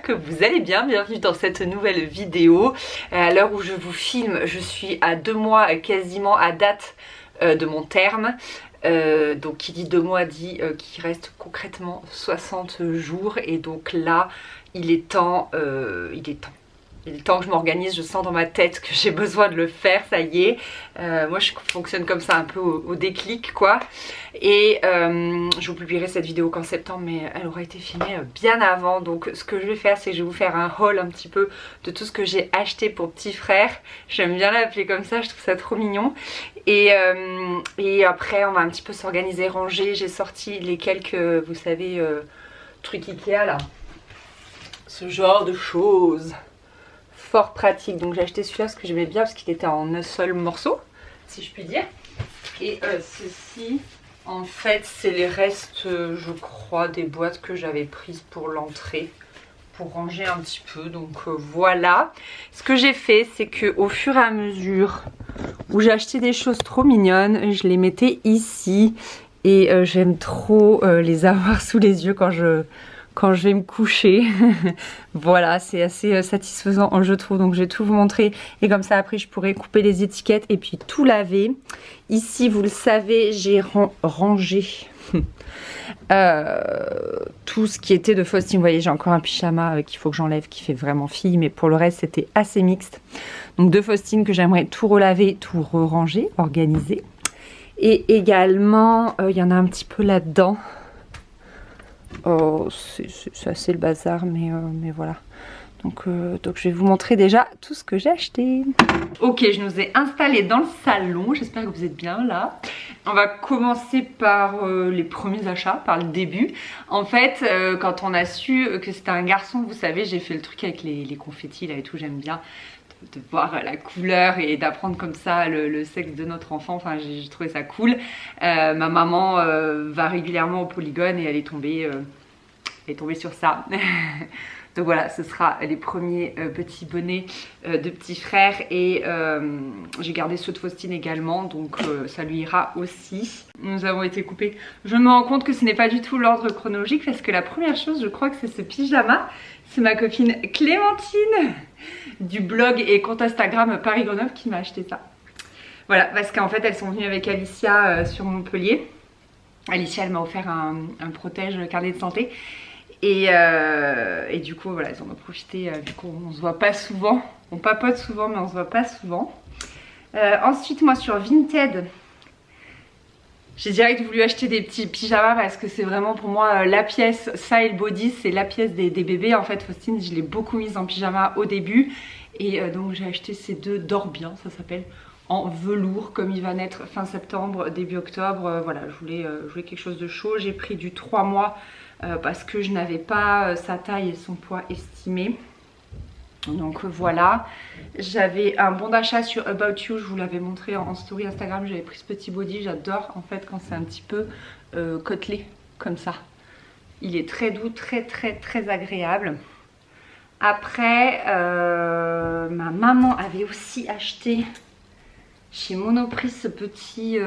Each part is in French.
j'espère que vous allez bien. Bienvenue dans cette nouvelle vidéo. À l'heure où je vous filme, je suis à 2 mois quasiment à date de mon terme. Donc qui dit 2 mois dit qu'il reste concrètement 60 jours. Et donc là, il est temps que je m'organise. Je sens dans ma tête que j'ai besoin de le faire, ça y est. Moi je fonctionne comme ça un peu au déclic quoi. Et je vous publierai cette vidéo qu'en septembre, mais elle aura été filmée bien avant. Donc ce que je vais faire, c'est que je vais vous faire un haul un petit peu de tout ce que j'ai acheté pour petit frère. J'aime bien l'appeler comme ça, je trouve ça trop mignon. Et après on va un petit peu s'organiser, ranger. J'ai sorti les quelques, vous savez, trucs Ikea là. Ce genre de choses. Fort pratique, donc j'ai acheté celui-là parce que j'aimais bien parce qu'il était en un seul morceau, si je puis dire. Et ceci, en fait, c'est les restes, je crois, des boîtes que j'avais prises pour l'entrée, pour ranger un petit peu. Donc voilà. Ce que j'ai fait, c'est que au fur et à mesure où j'ai acheté des choses trop mignonnes, je les mettais ici et j'aime trop les avoir sous les yeux quand je vais me coucher. Voilà, c'est assez satisfaisant je trouve, donc je vais tout vous montrer et comme ça après je pourrai couper les étiquettes et puis tout laver. Ici vous le savez, j'ai rangé tout ce qui était de Faustine. Vous voyez, j'ai encore un pyjama qu'il faut que j'enlève, qui fait vraiment fille, mais pour le reste c'était assez mixte. Donc de Faustine que j'aimerais tout relaver, tout ranger, organiser. Et également il y en a un petit peu là-dedans. Oh, c'est assez le bazar, mais voilà. Donc je vais vous montrer déjà tout ce que j'ai acheté. Ok, je nous ai installés dans le salon. J'espère que vous êtes bien là. On va commencer par les premiers achats, par le début. En fait, quand on a su que c'était un garçon, vous savez, j'ai fait le truc avec les confettis là et tout, j'aime bien. De voir la couleur et d'apprendre comme ça le sexe de notre enfant, enfin j'ai trouvé ça cool. Ma maman va régulièrement au Polygone et elle est tombée sur ça. Donc voilà, ce sera les premiers petits bonnets de petit frère et j'ai gardé ceux de Faustine également, donc ça lui ira aussi. Nous avons été coupés. Je me rends compte que ce n'est pas du tout l'ordre chronologique parce que la première chose, je crois que c'est ce pyjama. C'est ma copine Clémentine du blog et compte Instagram Paris Grenoble qui m'a acheté ça. Voilà, parce qu'en fait elles sont venues avec Alicia sur Montpellier. Alicia elle m'a offert un protège carnet de santé. Et du coup voilà, elles en ont profité vu qu'on se voit pas souvent. On papote souvent mais on se voit pas souvent. Ensuite moi sur Vinted, j'ai direct voulu acheter des petits pyjamas parce que c'est vraiment pour moi la pièce, ça et le body, c'est la pièce des bébés. En fait Faustine, je l'ai beaucoup mise en pyjama au début. Et donc j'ai acheté ces deux Dors Bien, ça s'appelle, en velours, comme il va naître fin septembre, début octobre. Voilà, je voulais quelque chose de chaud. J'ai pris du 3 mois parce que je n'avais pas sa taille et son poids estimé. Donc voilà, j'avais un bon d'achat sur About You, je vous l'avais montré en story Instagram, j'avais pris ce petit body, j'adore en fait quand c'est un petit peu côtelé comme ça. Il est très doux, très agréable. Après, ma maman avait aussi acheté chez Monoprix ce petit,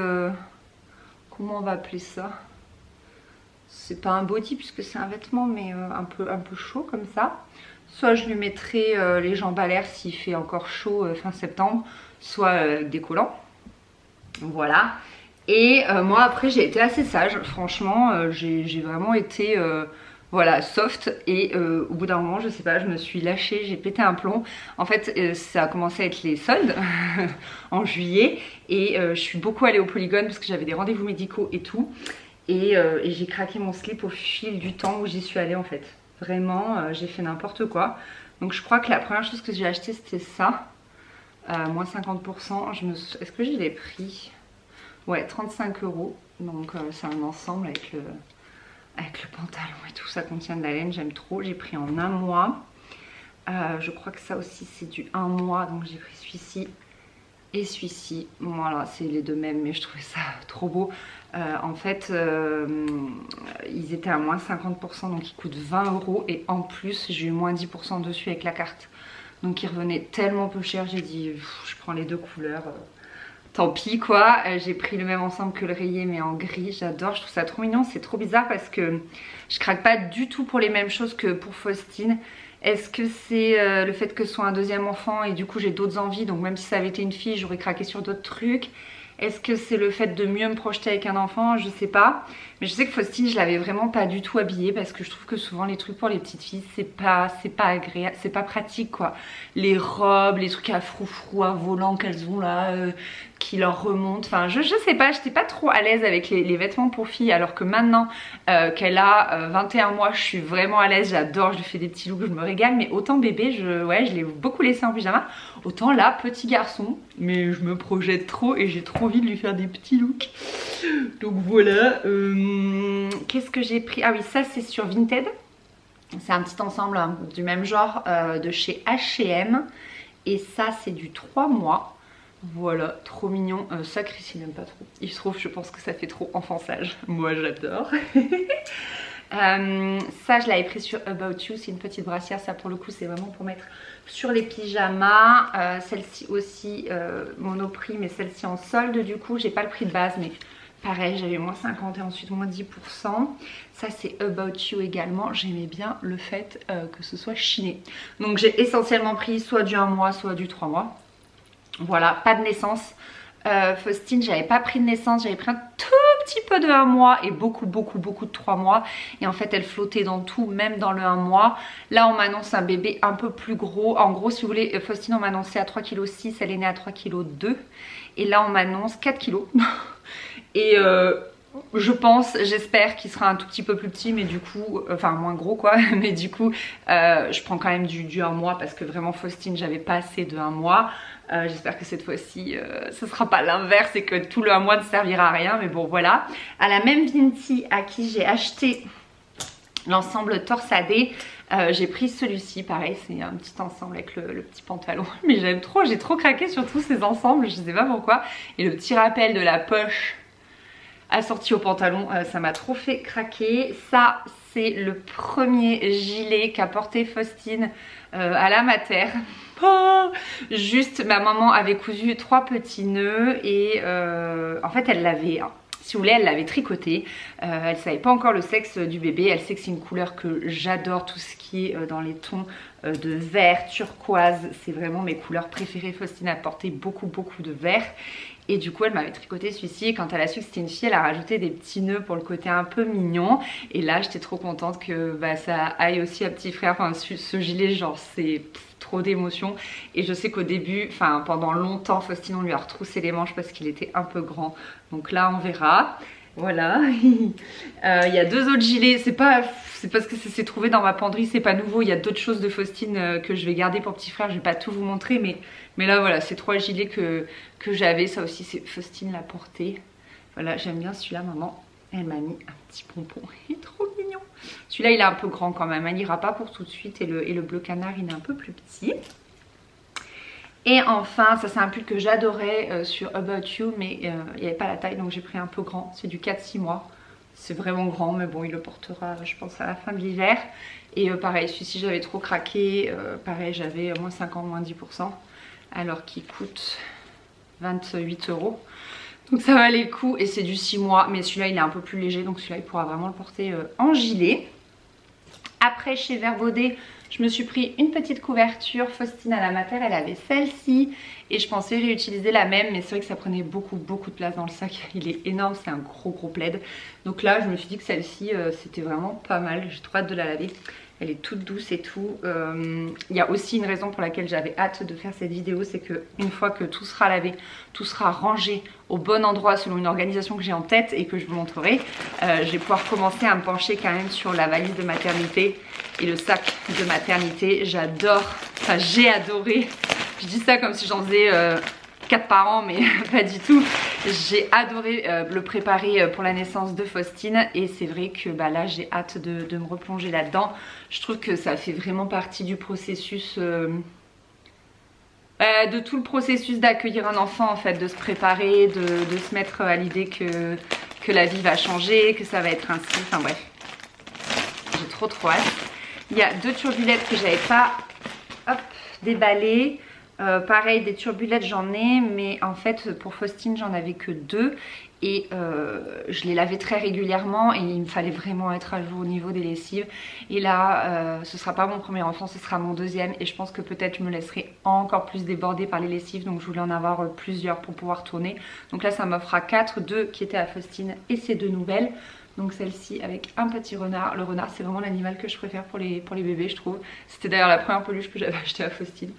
comment on va appeler ça? C'est pas un body puisque c'est un vêtement mais un peu chaud comme ça. Soit je lui mettrai les jambes à l'air s'il fait encore chaud fin septembre, soit des collants. Voilà. Et moi après j'ai été assez sage, franchement j'ai vraiment été voilà, soft. Et au bout d'un moment, je sais pas, je me suis lâchée, j'ai pété un plomb. En fait ça a commencé à être les soldes en juillet. Et je suis beaucoup allée au Polygone parce que j'avais des rendez-vous médicaux et tout. Et j'ai craqué mon slip au fil du temps où j'y suis allée en fait. Vraiment, j'ai fait n'importe quoi. Donc je crois que la première chose que j'ai acheté c'était ça. Moins 50%. Est-ce que je l'ai pris? Ouais, 35 €. Donc c'est un ensemble avec le pantalon et tout. Ça contient de la laine, j'aime trop. J'ai pris en un mois. Je crois que ça aussi c'est du 1 mois. Donc j'ai pris celui-ci et celui-ci. Voilà, c'est les deux mêmes mais je trouvais ça trop beau. En fait ils étaient à moins 50%, donc ils coûtent 20 € et en plus j'ai eu moins 10% dessus avec la carte, donc ils revenaient tellement peu cher. J'ai dit je prends les deux couleurs, tant pis quoi. J'ai pris le même ensemble que le rayé mais en gris, j'adore, je trouve ça trop mignon. C'est trop bizarre parce que je craque pas du tout pour les mêmes choses que pour Faustine. Est-ce que c'est le fait que ce soit un deuxième enfant et du coup j'ai d'autres envies, donc même si ça avait été une fille j'aurais craqué sur d'autres trucs? Est-ce que c'est le fait de mieux me projeter avec un enfant? Je sais pas. Mais je sais que Faustine, je l'avais vraiment pas du tout habillée parce que je trouve que souvent les trucs pour les petites filles, c'est pas agréable, c'est pas pratique quoi. Les robes, les trucs à froufrou, à volant qu'elles ont là, qui leur remontent. Enfin, je sais pas, j'étais pas trop à l'aise avec les vêtements pour filles alors que maintenant qu'elle a 21 mois, je suis vraiment à l'aise, j'adore, je lui fais des petits looks, je me régale. Mais autant bébé, je l'ai beaucoup laissé en pyjama. Autant là, petit garçon, mais je me projette trop et j'ai trop envie de lui faire des petits looks. Donc voilà. Qu'est-ce que j'ai pris? Ah oui, ça c'est sur Vinted. C'est un petit ensemble hein, du même genre de chez H&M. Et ça c'est du 3 mois. Voilà, trop mignon. Ça Christine n'aime pas trop. Il se trouve, je pense que ça fait trop enfant sage. Moi j'adore. Ça je l'avais pris sur About You. C'est une petite brassière. Ça pour le coup c'est vraiment pour mettre sur les pyjamas. Celle-ci aussi Monoprix, mais celle-ci en solde du coup. J'ai pas le prix de base mais pareil, j'avais moins 50 et ensuite moins 10%. Ça c'est About You également. J'aimais bien le fait que ce soit chiné. Donc j'ai essentiellement pris soit du 1 mois soit du 3 mois. Voilà, pas de naissance. Faustine, j'avais pas pris de naissance, j'avais pris un tout petit peu de 1 mois et beaucoup de 3 mois. Et en fait, elle flottait dans tout, même dans le 1 mois. Là, on m'annonce un bébé un peu plus gros. En gros, si vous voulez, Faustine, on m'a annoncé à 3,6 kg, elle est née à 3,2 kg. Et là, on m'annonce 4 kg. Et je pense, j'espère qu'il sera un tout petit peu plus petit, mais du coup, enfin moins gros quoi, mais du coup, je prends quand même du 1 mois parce que vraiment Faustine, j'avais pas assez de 1 mois. J'espère que cette fois-ci, ce sera pas l'inverse et que tout le 1 mois ne servira à rien, mais bon voilà. À la même Vinti à qui j'ai acheté l'ensemble torsadé, j'ai pris celui-ci, pareil, c'est un petit ensemble avec le petit pantalon, mais j'aime trop, j'ai trop craqué sur tous ces ensembles, je sais pas pourquoi. Et le petit rappel de la poche assorti au pantalon, ça m'a trop fait craquer. Ça c'est le premier gilet qu'a porté Faustine à la mater. Oh, juste ma maman avait cousu 3 petits nœuds et en fait elle l'avait si vous voulez, elle l'avait tricoté. Elle savait pas encore le sexe du bébé. Elle sait que c'est une couleur que j'adore, tout ce qui est dans les tons de vert, turquoise. C'est vraiment mes couleurs préférées. Faustine a porté beaucoup de vert. Et du coup elle m'avait tricoté celui-ci et quand elle a su que c'était une fille, elle a rajouté des petits nœuds pour le côté un peu mignon. Et là j'étais trop contente que ça aille aussi à petit frère. Enfin ce gilet, genre c'est trop d'émotion. Et je sais qu'au début, enfin pendant longtemps, Faustine on lui a retroussé les manches parce qu'il était un peu grand. Donc là on verra. Voilà. Il y a 2 autres gilets. C'est parce que ça s'est trouvé dans ma penderie, c'est pas nouveau. Il y a d'autres choses de Faustine que je vais garder pour petit frère. Je vais pas tout vous montrer, mais là voilà, c'est 3 gilets que j'avais. Ça aussi c'est Faustine l'a porté. Voilà, j'aime bien celui-là, maman. Elle m'a mis un petit pompon. Il est trop mignon. Celui-là il est un peu grand quand même. Il n'ira pas pour tout de suite. Et le bleu canard il est un peu plus petit. Et enfin, ça c'est un pull que j'adorais sur About You, mais il n'y avait pas la taille donc j'ai pris un peu grand. C'est du 4-6 mois. C'est vraiment grand, mais bon, il le portera je pense à la fin de l'hiver. Et pareil, celui-ci j'avais trop craqué. Pareil, j'avais moins 50, moins 10%. Alors qu'il coûte 28 €. Donc ça valait le coup et c'est du 6 mois. Mais celui-là il est un peu plus léger, donc celui-là il pourra vraiment le porter en gilet. Après chez Vert Baudet, je me suis pris une petite couverture. Faustine à la mater, elle avait celle-ci et je pensais réutiliser la même, mais c'est vrai que ça prenait beaucoup de place dans le sac. Il est énorme, c'est un gros plaid. Donc là je me suis dit que celle-ci c'était vraiment pas mal. J'ai trop hâte de la laver. Elle est toute douce et tout. Il y a aussi une raison pour laquelle j'avais hâte de faire cette vidéo, c'est que une fois que tout sera lavé, tout sera rangé au bon endroit selon une organisation que j'ai en tête et que je vous montrerai, je vais pouvoir commencer à me pencher quand même sur la valise de maternité et le sac de maternité. J'adore, enfin j'ai adoré, je dis ça comme si j'en faisais 4 par an, mais pas du tout. J'ai adoré le préparer pour la naissance de Faustine et c'est vrai que là j'ai hâte de me replonger là-dedans. Je trouve que ça fait vraiment partie du processus, de tout le processus d'accueillir un enfant en fait, de se préparer, de se mettre à l'idée que la vie va changer, que ça va être ainsi, enfin bref. J'ai trop hâte. Il y a 2 turbulettes que j'avais pas déballées. Pareil, des turbulettes j'en ai, mais en fait pour Faustine j'en avais que 2 et je les lavais très régulièrement et il me fallait vraiment être à jour au niveau des lessives. Et là ce sera pas mon premier enfant, ce sera mon deuxième et je pense que peut-être je me laisserai encore plus déborder par les lessives, donc je voulais en avoir plusieurs pour pouvoir tourner. Donc là ça m'offra 4, 2 qui étaient à Faustine et ces 2 nouvelles. Donc celle-ci avec un petit renard. Le renard c'est vraiment l'animal que je préfère pour les bébés je trouve. C'était d'ailleurs la première peluche que j'avais achetée à Faustine.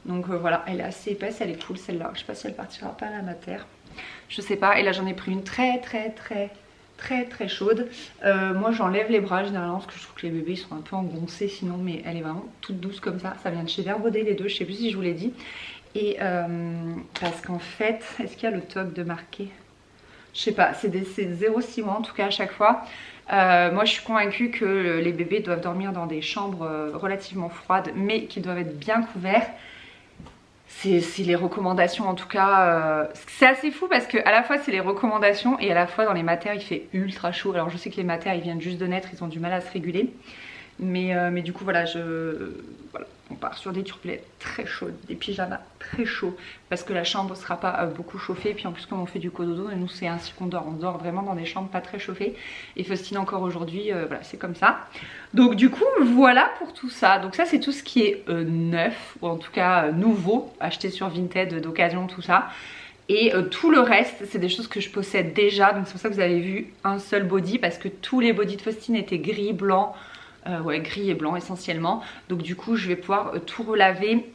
Donc voilà, elle est assez épaisse, elle est cool celle-là. Je sais pas si elle partira pas à la mater. Je sais pas. Et là j'en ai pris une très chaude. Moi j'enlève les bras généralement parce que je trouve que les bébés ils sont un peu engoncés sinon, mais elle est vraiment toute douce comme ça. Ça vient de chez Verbaudet les deux, je sais plus si je vous l'ai dit. Et parce qu'en fait, est-ce qu'il y a le toc de marqué? Je sais pas, c'est 0,6 mois en tout cas à chaque fois. Moi je suis convaincue que les bébés doivent dormir dans des chambres relativement froides mais qui doivent être bien couverts. C'est les recommandations en tout cas. C'est assez fou parce que à la fois c'est les recommandations et à la fois dans les maters il fait ultra chaud. Alors je sais que les maters ils viennent juste de naître, ils ont du mal à se réguler. Mais du coup voilà, voilà, on part sur des turbulettes très chaudes, des pyjamas très chauds parce que la chambre ne sera pas beaucoup chauffée. Et puis en plus comme on fait du cododo, nous c'est ainsi qu'on dort, on dort vraiment dans des chambres pas très chauffées. Et Faustine encore aujourd'hui, voilà c'est comme ça. Donc du coup voilà pour tout ça. Donc ça c'est tout ce qui est neuf ou en tout cas nouveau, acheté sur Vinted d'occasion tout ça. Et tout le reste c'est des choses que je possède déjà. Donc c'est pour ça que vous avez vu un seul body parce que tous les bodys de Faustine étaient gris, blanc. Ouais, gris et blanc essentiellement. Donc du coup je vais pouvoir tout relaver.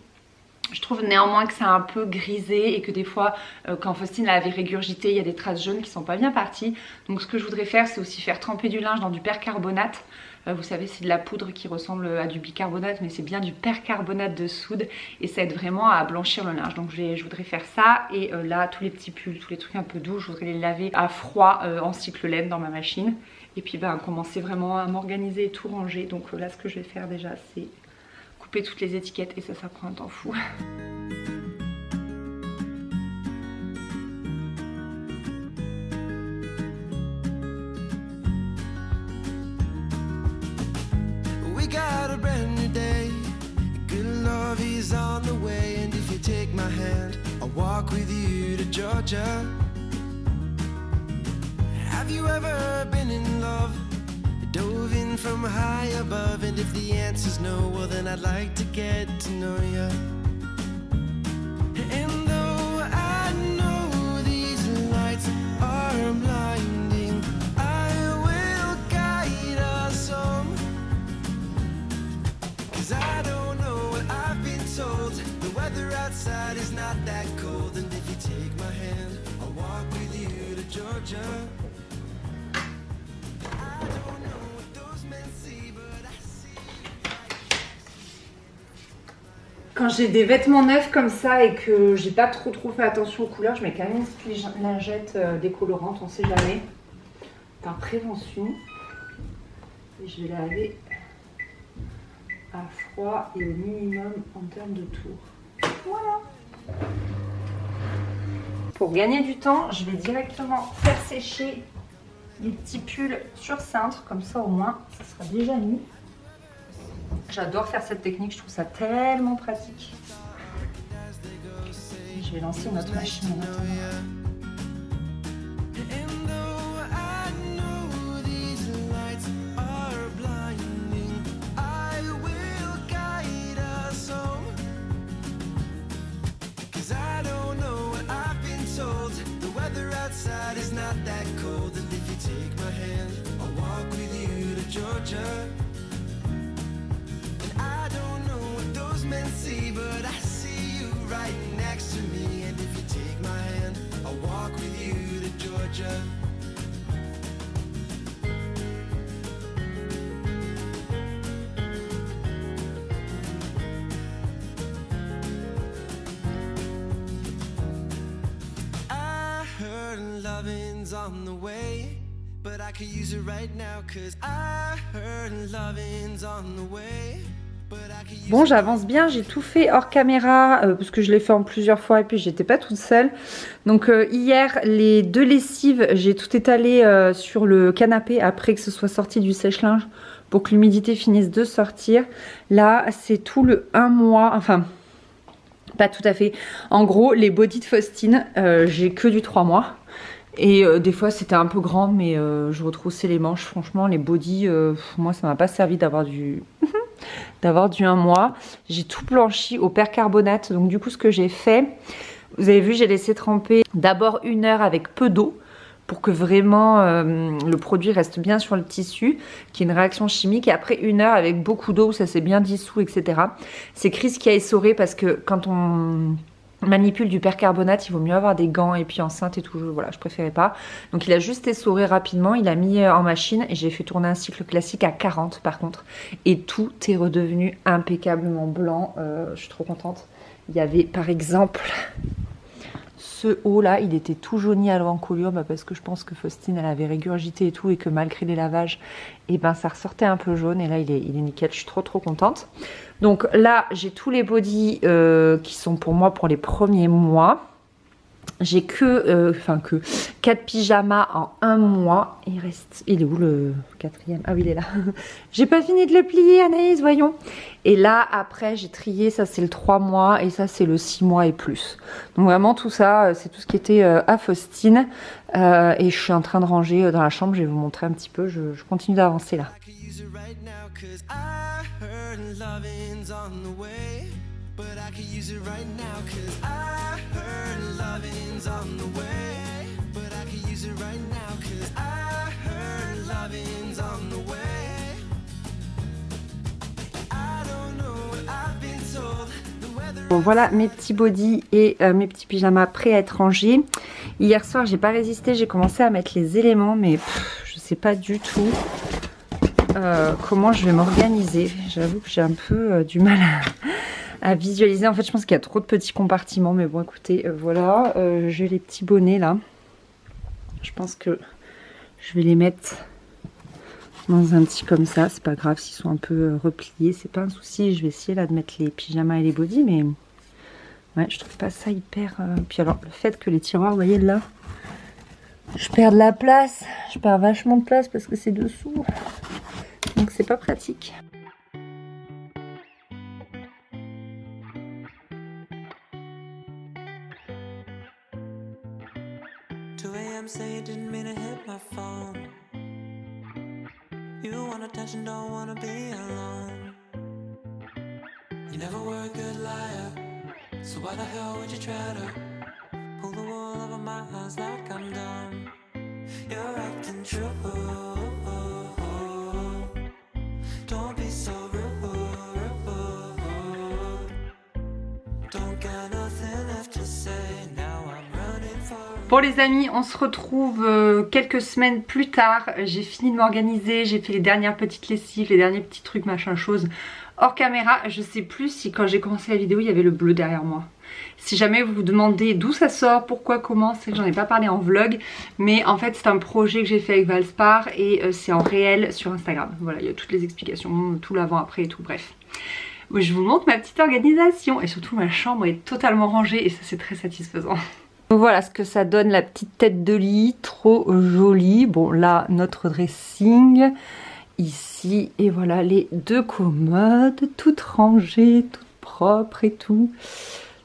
Je trouve néanmoins que c'est un peu grisé et que des fois quand Faustine l'avait régurgité il y a des traces jaunes qui sont pas bien parties. Donc ce que je voudrais faire c'est aussi faire tremper du linge dans du percarbonate. Vous savez c'est de la poudre qui ressemble à du bicarbonate mais c'est bien du percarbonate de soude et ça aide vraiment à blanchir le linge. Donc je voudrais faire ça et là tous les petits pulls, tous les trucs un peu doux je voudrais les laver à froid en cyclolène dans ma machine. Et puis commencer vraiment à m'organiser et tout ranger. Donc là ce que je vais faire déjà c'est couper toutes les étiquettes et ça prend un temps fou. We got a brand new day. Good love is on the way. And if you take my hand, I'll walk with you to Georgia. Have you ever been in love? Dove in from high above, and if the answer's no, well then I'd like to get to know you. And though I know these lights are blinding, I will guide us home. 'Cause I don't know what I've been told. The weather outside is not that cold, and if you take my hand, I'll walk with you to Georgia. Quand j'ai des vêtements neufs comme ça et que j'ai pas trop fait attention aux couleurs, je mets quand même une petite lingette décolorante, on sait jamais, par prévention. Et je vais laver à froid et au minimum en termes de tours. Voilà. Pour gagner du temps, je vais directement faire sécher les petits pulls sur cintre, comme ça au moins ça sera déjà mis. J'adore faire cette technique, je trouve ça tellement pratique. Et je vais lancer notre machine en attendant. See, but I see you right next to me. And if you take my hand, I'll walk with you to Georgia. I heard lovin's on the way, but I could use it right now. 'Cause I heard lovin's on the way. Bon, j'avance bien, j'ai tout fait hors caméra parce que je l'ai fait en plusieurs fois et puis j'étais pas toute seule. Donc hier, les 2 lessives, j'ai tout étalé sur le canapé après que ce soit sorti du sèche-linge pour que l'humidité finisse de sortir. Là, c'est tout le 1 mois, enfin Pas tout à fait. En gros, les bodys de Faustine, j'ai que du 3 mois. Et des fois c'était un peu grand, mais je retroussais les manches. Franchement, les bodys, moi ça m'a pas servi d'avoir du d'avoir du 1 mois. J'ai tout blanchi au percarbonate. Donc du coup, ce que j'ai fait, vous avez vu, j'ai laissé tremper d'abord 1 heure avec peu d'eau pour que vraiment le produit reste bien sur le tissu, qu'il y ait une réaction chimique. Et après 1 heure avec beaucoup d'eau, ça s'est bien dissous, etc. C'est Chris qui a essoré parce que quand on manipule du percarbonate, il vaut mieux avoir des gants, et puis enceinte et tout, voilà, je préférais pas. Donc il a juste essoré rapidement, il a mis en machine et j'ai fait tourner un cycle classique à 40 par contre. Et tout est redevenu impeccablement blanc, je suis trop contente. Il y avait par exemple ce haut là, il était tout jauni à l'encolure, parce que je pense que Faustine elle avait régurgité et tout, et que malgré les lavages, et ben ça ressortait un peu jaune, et là il est nickel, je suis trop contente. Donc là j'ai tous les bodys qui sont pour moi pour les premiers mois. J'ai que 4 pyjamas en 1 mois. Il est où le 4e? Ah oui, il est là. J'ai pas fini de le plier, Anaïs, voyons. Et là, après, j'ai trié. Ça, c'est le 3 mois. Et ça, c'est le 6 mois et plus. Donc vraiment, tout ça, c'est tout ce qui était à Faustine. Et je suis en train de ranger dans la chambre. Je vais vous montrer un petit peu. Je continue d'avancer là. But I could use it right now, cause I heard loving's on the way. But I could use it right now, cause I heard loving's on the way. I don't know what I've been told. Bon, voilà mes petits bodys et mes petits pyjamas prêts à être rangés. Hier soir j'ai pas résisté, j'ai commencé à mettre les éléments, mais je sais pas du tout comment je vais m'organiser. J'avoue que j'ai un peu du mal à visualiser. En fait, je pense qu'il y a trop de petits compartiments, mais bon, écoutez, voilà, j'ai les petits bonnets là. Je pense que je vais les mettre dans un petit comme ça. C'est pas grave s'ils sont un peu repliés, c'est pas un souci. Je vais essayer là de mettre les pyjamas et les bodys, mais ouais, je trouve pas ça hyper. Puis alors, le fait que les tiroirs, vous voyez là, je perds de la place, je perds vachement de place parce que c'est dessous, donc c'est pas pratique. Say you didn't mean to hit my phone. You want attention, don't wanna be alone. You never were a good liar, so why the hell would you try to pull the wool over my eyes like I'm dumb? You're acting true. Don't be so rude. Don't got nothing left to say now. Bon les amis, on se retrouve quelques semaines plus tard. J'ai fini de m'organiser, j'ai fait les dernières petites lessives, les derniers petits trucs machin chose hors caméra. Je sais plus si quand j'ai commencé la vidéo il y avait le bleu derrière moi. Si jamais vous vous demandez d'où ça sort, pourquoi, comment, c'est que j'en ai pas parlé en vlog, mais en fait c'est un projet que j'ai fait avec Valspar et c'est en réel sur Instagram. Voilà, il y a toutes les explications, tout l'avant, après et tout, bref. Je vous montre ma petite organisation et surtout ma chambre est totalement rangée et ça c'est très satisfaisant. Donc voilà ce que ça donne, la petite tête de lit, trop jolie. Bon là notre dressing ici et voilà les 2 commodes toutes rangées, toutes propres et tout.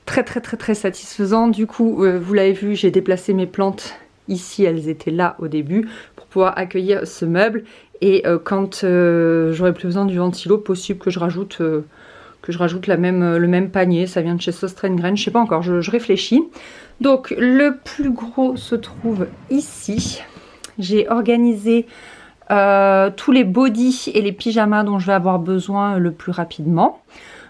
Très satisfaisant. Du coup vous l'avez vu, j'ai déplacé mes plantes ici, elles étaient là au début pour pouvoir accueillir ce meuble. Et quand j'aurai plus besoin du ventilo, possible que je rajoute le même panier. Ça vient de chez Sostrengren, je sais pas encore, je réfléchis. Donc le plus gros se trouve ici. J'ai organisé tous les bodys et les pyjamas dont je vais avoir besoin le plus rapidement.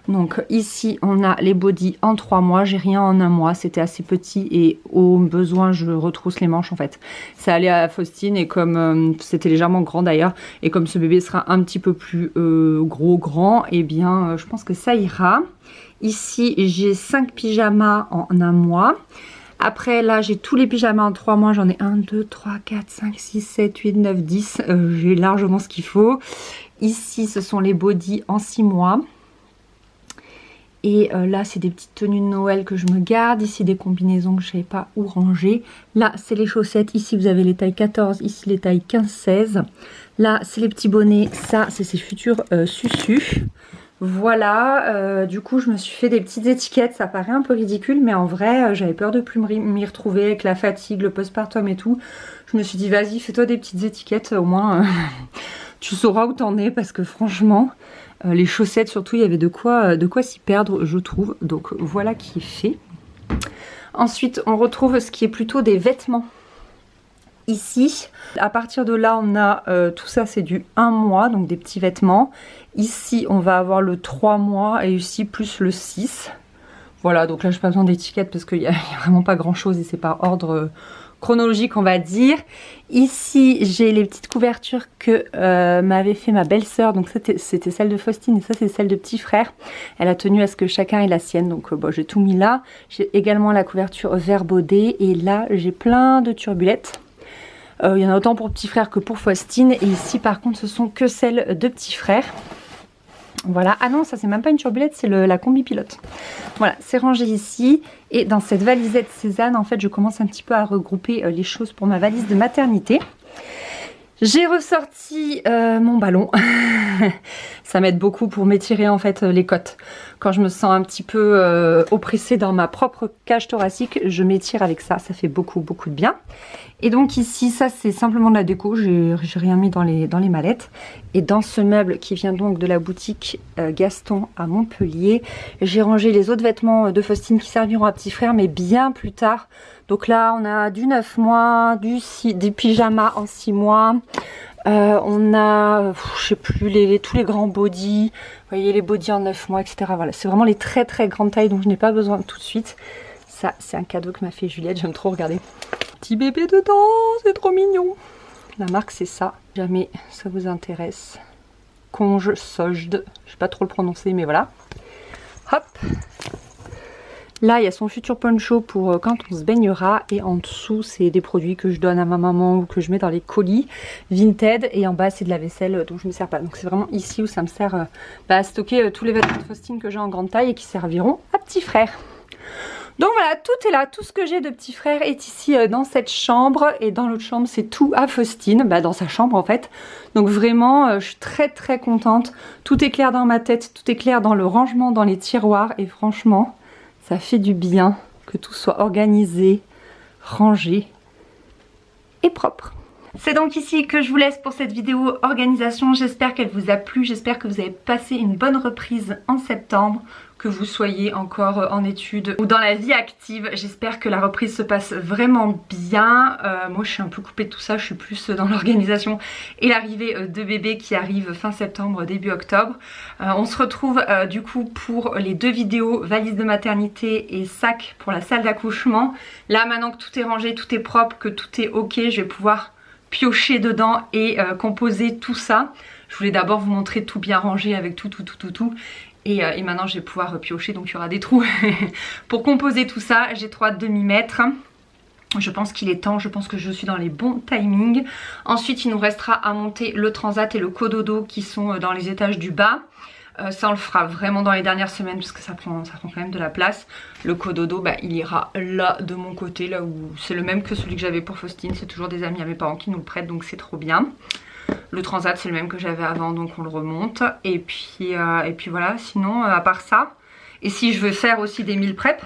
Donc ici on a les bodys en 3 mois, j'ai rien en 1 mois, c'était assez petit et au besoin je retrousse les manches en fait. Ça allait à Faustine et comme c'était légèrement grand d'ailleurs, et comme ce bébé sera un petit peu plus grand, et bien je pense que ça ira. Ici j'ai 5 pyjamas en 1 mois. Après là j'ai tous les pyjamas en 3 mois, j'en ai 1, 2, 3, 4, 5, 6, 7, 8, 9, 10, j'ai largement ce qu'il faut. Ici ce sont les bodys en 6 mois. Et là c'est des petites tenues de Noël que je me garde. Ici des combinaisons que je ne savais pas où ranger. Là c'est les chaussettes. Ici vous avez les tailles 14. Ici les tailles 15-16. Là c'est les petits bonnets. Ça c'est ses futurs susus. Voilà, du coup je me suis fait des petites étiquettes, ça paraît un peu ridicule mais en vrai j'avais peur de plus m'y retrouver avec la fatigue, le postpartum et tout. Je me suis dit vas-y fais-toi des petites étiquettes, au moins tu sauras où t'en es parce que franchement les chaussettes surtout il y avait de quoi s'y perdre je trouve. Donc voilà qui est fait. Ensuite on retrouve ce qui est plutôt des vêtements. Ici, à partir de là, on a tout ça, c'est du 1 mois, donc des petits vêtements. Ici, on va avoir le 3 mois et ici, plus le 6. Voilà, donc là, je n'ai pas besoin d'étiquette parce qu'il n'y a vraiment pas grand-chose et c'est par ordre chronologique, on va dire. Ici, j'ai les petites couvertures que m'avait fait ma belle-sœur. Donc c'était celle de Faustine et ça, c'est celle de petit frère. Elle a tenu à ce que chacun ait la sienne, donc bon, j'ai tout mis là. J'ai également la couverture vert baudet et là, j'ai plein de turbulettes. Il y en a autant pour petit frère que pour Faustine. Et ici par contre ce sont que celles de petit frère. Voilà, ah non ça c'est même pas une turbulette, c'est la combi pilote. Voilà, c'est rangé ici. Et dans cette valisette Cézanne en fait je commence un petit peu à regrouper les choses pour ma valise de maternité. J'ai ressorti mon ballon. Ça m'aide beaucoup pour m'étirer en fait les côtes. Quand je me sens un petit peu oppressée dans ma propre cage thoracique, je m'étire avec ça. Ça fait beaucoup de bien. Et donc ici, ça c'est simplement de la déco. J'ai rien mis dans les mallettes. Et dans ce meuble qui vient donc de la boutique Gaston à Montpellier, j'ai rangé les autres vêtements de Faustine qui serviront à petit frère, mais bien plus tard. Donc là, on a du 9 mois, des pyjamas en 6 mois. On a, je sais plus, tous les grands bodys. Vous voyez, les bodys en 9 mois, etc. Voilà, c'est vraiment les très grandes tailles, donc je n'ai pas besoin tout de suite. Ça, c'est un cadeau que m'a fait Juliette, j'aime trop regarder. Petit bébé dedans, c'est trop mignon. La marque, c'est ça. Jamais ça vous intéresse. Conge Sojd. Je sais pas trop le prononcer, mais voilà. Hop. Là, il y a son futur poncho pour quand on se baignera. Et en dessous, c'est des produits que je donne à ma maman ou que je mets dans les colis Vinted. Et en bas, c'est de la vaisselle dont je ne me sers pas. Donc c'est vraiment ici où ça me sert à stocker tous les vêtements de Faustine que j'ai en grande taille et qui serviront à petit frère. Donc voilà, tout est là, tout ce que j'ai de petit frère est ici dans cette chambre. Et dans l'autre chambre, c'est tout à Faustine, dans sa chambre en fait. Donc vraiment, je suis très contente. Tout est clair dans ma tête, tout est clair dans le rangement, dans les tiroirs. Et franchement, ça fait du bien que tout soit organisé, rangé et propre. C'est donc ici que je vous laisse pour cette vidéo organisation. J'espère qu'elle vous a plu, j'espère que vous avez passé une bonne reprise en septembre, que vous soyez encore en études ou dans la vie active. J'espère que la reprise se passe vraiment bien. Moi je suis un peu coupée de tout ça, je suis plus dans l'organisation et l'arrivée de bébé qui arrive fin septembre, début octobre. On se retrouve du coup pour les 2 vidéos valise de maternité et sac pour la salle d'accouchement. Là maintenant que tout est rangé, tout est propre, que tout est ok, je vais pouvoir piocher dedans et composer tout ça. Je voulais d'abord vous montrer tout bien rangé avec tout. Et maintenant je vais pouvoir piocher, donc il y aura des trous pour composer tout ça. J'ai trop hâte de m'y mettre. Je pense qu'il est temps, je pense que je suis dans les bons timings. Ensuite il nous restera à monter le transat et le cododo qui sont dans les étages du bas. Ça on le fera vraiment dans les dernières semaines parce que ça prend quand même de la place. Le cododo il ira là de mon côté, là où c'est le même que celui que j'avais pour Faustine. C'est toujours des amis à mes parents qui nous le prêtent, donc c'est trop bien. Le transat c'est le même que j'avais avant, donc on le remonte. Et puis voilà, sinon à part ça. Et si je veux faire aussi des meal prep,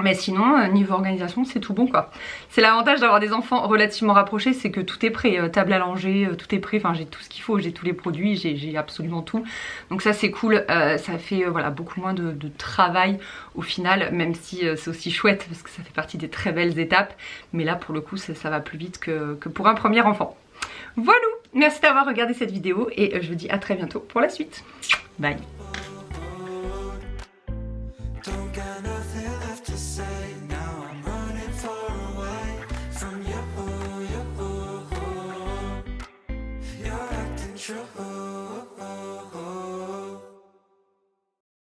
mais sinon niveau organisation c'est tout bon quoi. C'est l'avantage d'avoir des enfants relativement rapprochés, c'est que tout est prêt, table à langer, tout est prêt, enfin j'ai tout ce qu'il faut, j'ai tous les produits, j'ai absolument tout. Donc ça c'est cool, ça fait voilà beaucoup moins de travail au final, même si c'est aussi chouette parce que ça fait partie des très belles étapes. Mais là pour le coup ça va plus vite que pour un premier enfant. Voilà, merci d'avoir regardé cette vidéo et je vous dis à très bientôt pour la suite. Bye. Trouble.